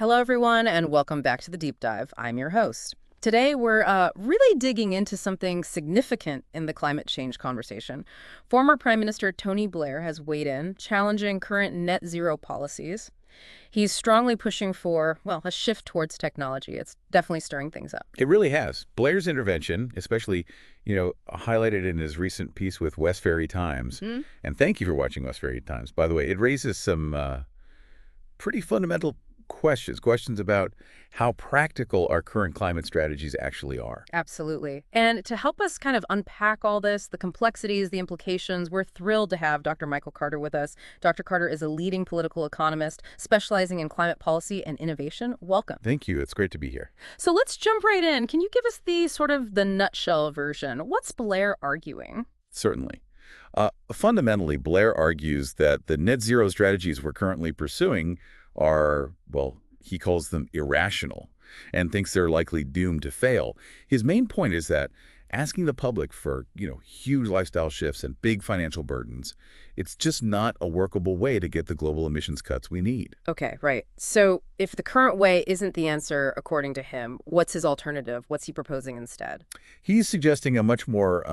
Hello, everyone, and welcome back to the Deep Dive. I'm your host. Today, we're really digging into something significant in the climate change conversation. Former Prime Minister Tony Blair has weighed in, challenging current net zero policies. He's strongly pushing for, well, a shift towards technology. It's definitely stirring things up. It really has. Blair's intervention, especially, highlighted in his recent piece with Westferry Times, Hmm? and thank you for watching Westferry Times, by the way, it raises some pretty fundamental questions about how practical our current climate strategies actually are. Absolutely. And to help us kind of unpack all this, the complexities, the implications, we're thrilled to have Dr. Michael Carter with us. Dr. Carter is a leading political economist specializing in climate policy and innovation. Welcome. Thank you. It's great to be here. So let's jump right in. Can you give us the sort of the nutshell version? What's Blair arguing? Certainly. Fundamentally, Blair argues that the net zero strategies we're currently pursuing are, well, he calls them irrational and thinks they're likely doomed to fail. His main point is that asking the public for, huge lifestyle shifts and big financial burdens, it's just not a workable way to get the global emissions cuts we need. Okay, right. So if the current way isn't the answer, according to him, what's his alternative? What's he proposing instead? He's suggesting a much more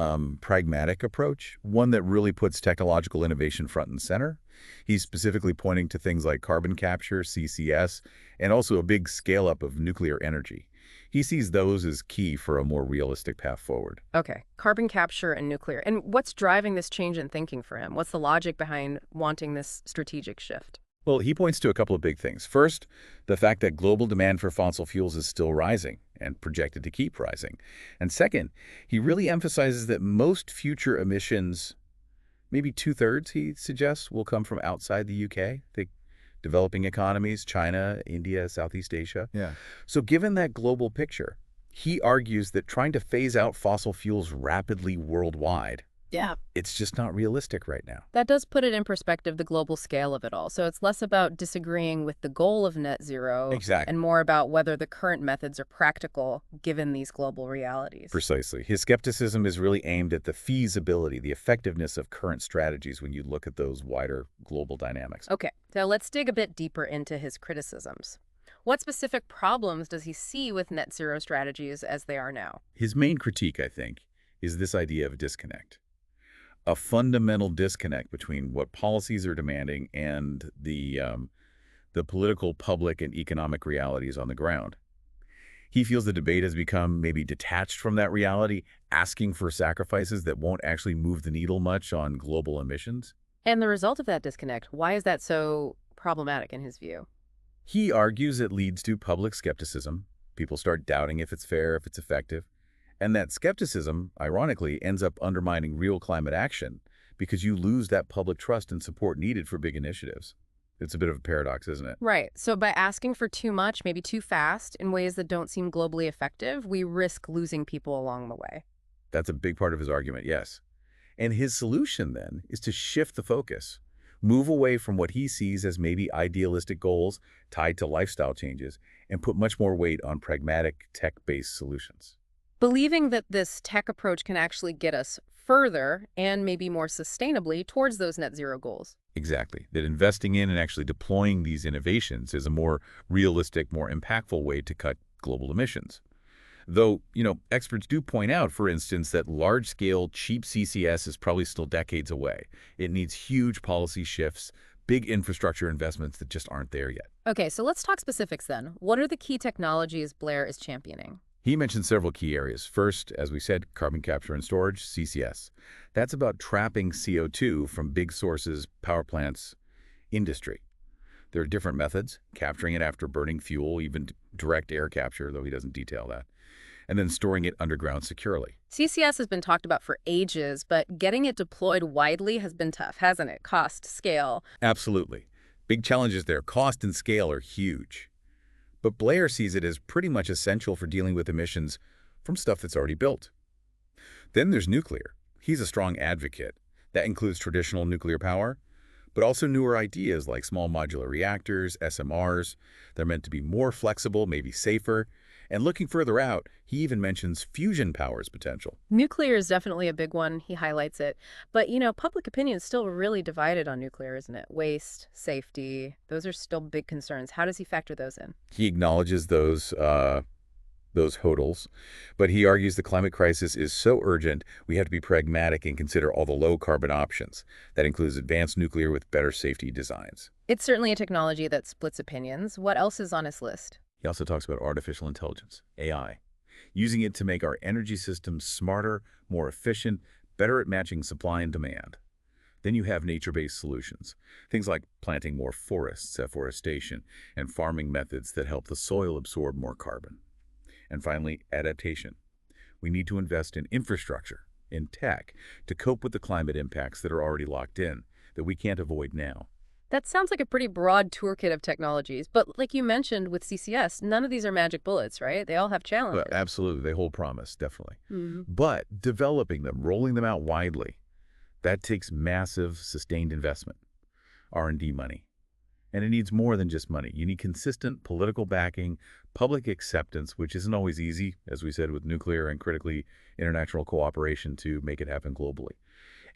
pragmatic approach, one that really puts technological innovation front and center. He's specifically pointing to things like carbon capture, CCS, and also a big scale-up of nuclear energy. He sees those as key for a more realistic path forward. Okay, carbon capture and nuclear. And what's driving this change in thinking for him? What's the logic behind wanting this strategic shift? Well, he points to a couple of big things. First, the fact that global demand for fossil fuels is still rising and projected to keep rising. And second, he really emphasizes that most future emissions, maybe two-thirds, he suggests, will come from outside the UK. Think developing economies, China, India, Southeast Asia. Yeah. So given that global picture, he argues that trying to phase out fossil fuels rapidly worldwide, Yeah. it's just not realistic right now. That does put it in perspective, the global scale of it all. So it's less about disagreeing with the goal of net zero Exactly. and more about whether the current methods are practical given these global realities. Precisely. His skepticism is really aimed at the feasibility, the effectiveness of current strategies when you look at those wider global dynamics. Okay, so let's dig a bit deeper into his criticisms. What specific problems does he see with net zero strategies as they are now? His main critique, I think, is this idea of disconnect. A fundamental disconnect between what policies are demanding and the political, public, and economic realities on the ground. He feels the debate has become maybe detached from that reality, asking for sacrifices that won't actually move the needle much on global emissions. And the result of that disconnect, why is that so problematic in his view? He argues it leads to public skepticism. People start doubting if it's fair, if it's effective. And that skepticism, ironically, ends up undermining real climate action because you lose that public trust and support needed for big initiatives. It's a bit of a paradox, isn't it? Right. So by asking for too much, maybe too fast, in ways that don't seem globally effective, we risk losing people along the way. That's a big part of his argument, yes. And his solution, then, is to shift the focus, move away from what he sees as maybe idealistic goals tied to lifestyle changes, and put much more weight on pragmatic, tech-based solutions. Believing that this tech approach can actually get us further and maybe more sustainably towards those net zero goals. Exactly. That investing in and actually deploying these innovations is a more realistic, more impactful way to cut global emissions. Though, experts do point out, for instance, that large-scale, cheap CCS is probably still decades away. It needs huge policy shifts, big infrastructure investments that just aren't there yet. Okay, so let's talk specifics then. What are the key technologies Blair is championing? He mentioned several key areas. First, as we said, carbon capture and storage, CCS. That's about trapping CO2 from big sources, power plants, industry. There are different methods, capturing it after burning fuel, even direct air capture, though he doesn't detail that, and then storing it underground securely. CCS has been talked about for ages, but getting it deployed widely has been tough, hasn't it? Cost, scale. Absolutely. Big challenges there. Cost and scale are huge. But Blair sees it as pretty much essential for dealing with emissions from stuff that's already built. Then there's nuclear. He's a strong advocate. That includes traditional nuclear power, but also newer ideas like small modular reactors, SMRs. They're meant to be more flexible, maybe safer. And looking further out, he even mentions fusion power's potential. Nuclear is definitely a big one. He highlights it. But, public opinion is still really divided on nuclear, isn't it? Waste, safety, those are still big concerns. How does he factor those in? He acknowledges those hurdles, but he argues the climate crisis is so urgent we have to be pragmatic and consider all the low-carbon options. That includes advanced nuclear with better safety designs. It's certainly a technology that splits opinions. What else is on his list? He also talks about artificial intelligence, AI, using it to make our energy systems smarter, more efficient, better at matching supply and demand. Then you have nature-based solutions, things like planting more forests, afforestation, and farming methods that help the soil absorb more carbon. And finally, adaptation. We need to invest in infrastructure, in tech, to cope with the climate impacts that are already locked in, that we can't avoid now. That sounds like a pretty broad toolkit of technologies. But like you mentioned with CCS, none of these are magic bullets, right? They all have Well, challenges. absolutely, they hold promise, definitely. Hmm. But developing them, rolling them out widely, that takes massive, sustained investment, R&D money. And it needs more than just money. You need consistent political backing, public acceptance, which isn't always easy, as we said, with nuclear and critically international cooperation to make it happen globally.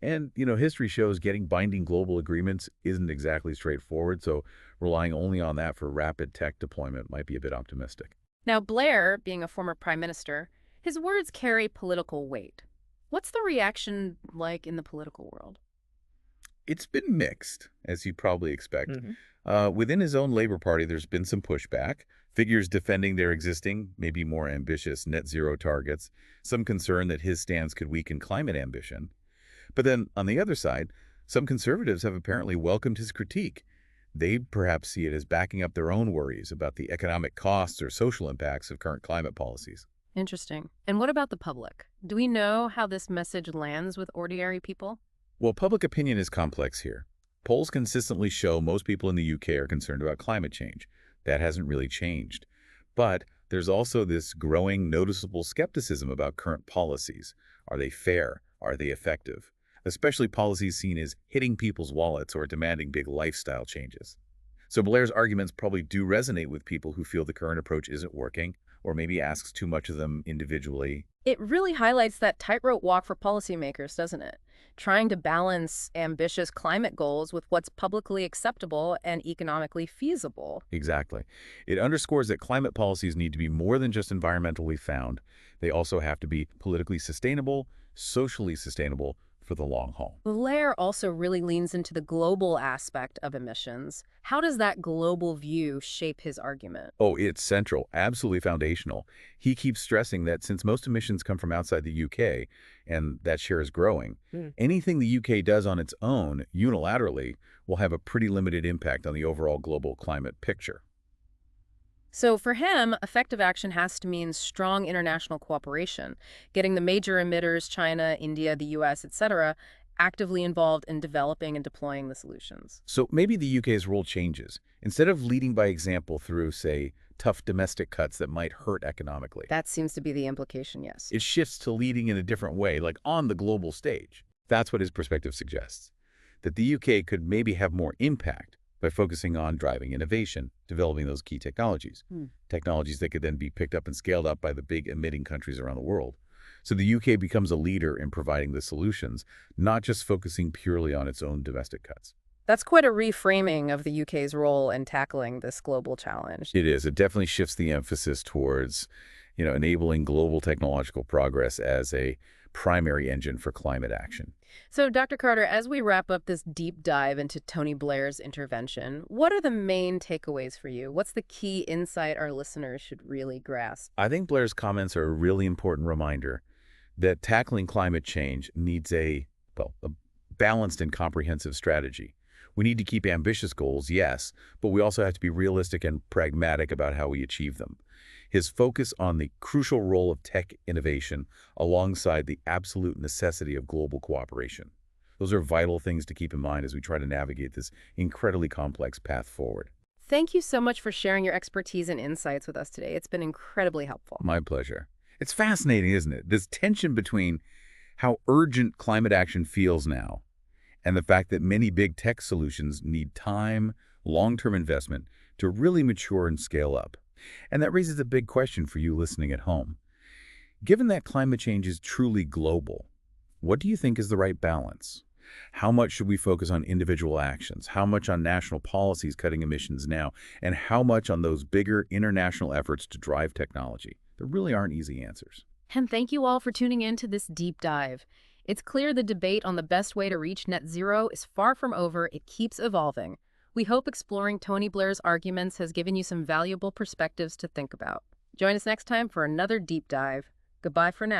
And, history shows getting binding global agreements isn't exactly straightforward, so relying only on that for rapid tech deployment might be a bit optimistic. Now, Blair, being a former prime minister, his words carry political weight. What's the reaction like in the political world? It's been mixed, as you'd probably expect. Hmm. Within his own Labor Party, there's been some pushback, figures defending their existing, maybe more ambitious net zero targets, some concern that his stance could weaken climate ambition. But then, on the other side, some conservatives have apparently welcomed his critique. They perhaps see it as backing up their own worries about the economic costs or social impacts of current climate policies. Interesting. And what about the public? Do we know how this message lands with ordinary people? Well, public opinion is complex here. Polls consistently show most people in the UK are concerned about climate change. That hasn't really changed. But there's also this growing, noticeable skepticism about current policies. Are they fair? Are they effective? Especially policies seen as hitting people's wallets or demanding big lifestyle changes. So Blair's arguments probably do resonate with people who feel the current approach isn't working, or maybe asks too much of them individually. It really highlights that tightrope walk for policymakers, doesn't it? Trying to balance ambitious climate goals with what's publicly acceptable and economically feasible. Exactly. It underscores that climate policies need to be more than just environmentally sound. They also have to be politically sustainable, socially sustainable for the long haul. Blair also really leans into the global aspect of emissions. How does that global view shape his argument? Oh, it's central, absolutely foundational. He keeps stressing that since most emissions come from outside the UK, and that share is growing, anything the UK does on its own, unilaterally, will have a pretty limited impact on the overall global climate picture. So for him, effective action has to mean strong international cooperation, getting the major emitters, China, India, the US, etc., actively involved in developing and deploying the solutions. So maybe the UK's role changes. Instead of leading by example through, say, tough domestic cuts that might hurt economically, That seems to be the implication, yes. it shifts to leading in a different way, like on the global stage. That's what his perspective suggests, that the UK could maybe have more impact by focusing on driving innovation, developing those key technologies, technologies that could then be picked up and scaled up by the big emitting countries around the world. So the UK becomes a leader in providing the solutions, not just focusing purely on its own domestic cuts. That's quite a reframing of the UK's role in tackling this global challenge. It is. It definitely shifts the emphasis towards, enabling global technological progress as a primary engine for climate action. So, Dr. Carter, as we wrap up this deep dive into Tony Blair's intervention, what are the main takeaways for you? What's the key insight our listeners should really grasp? I think Blair's comments are a really important reminder that tackling climate change needs a balanced and comprehensive strategy. We need to keep ambitious goals, yes, but we also have to be realistic and pragmatic about how we achieve them. His focus on the crucial role of tech innovation alongside the absolute necessity of global cooperation. Those are vital things to keep in mind as we try to navigate this incredibly complex path forward. Thank you so much for sharing your expertise and insights with us today. It's been incredibly helpful. My pleasure. It's fascinating, isn't it? This tension between how urgent climate action feels now and the fact that many big tech solutions need time, long-term investment to really mature and scale up. And that raises a big question for you listening at home. Given that climate change is truly global, what do you think is the right balance? How much should we focus on individual actions? How much on national policies cutting emissions now? And how much on those bigger international efforts to drive technology? There really aren't easy answers. And thank you all for tuning in to this deep dive. It's clear the debate on the best way to reach net zero is far from over. It keeps evolving. We hope exploring Tony Blair's arguments has given you some valuable perspectives to think about. Join us next time for another deep dive. Goodbye for now.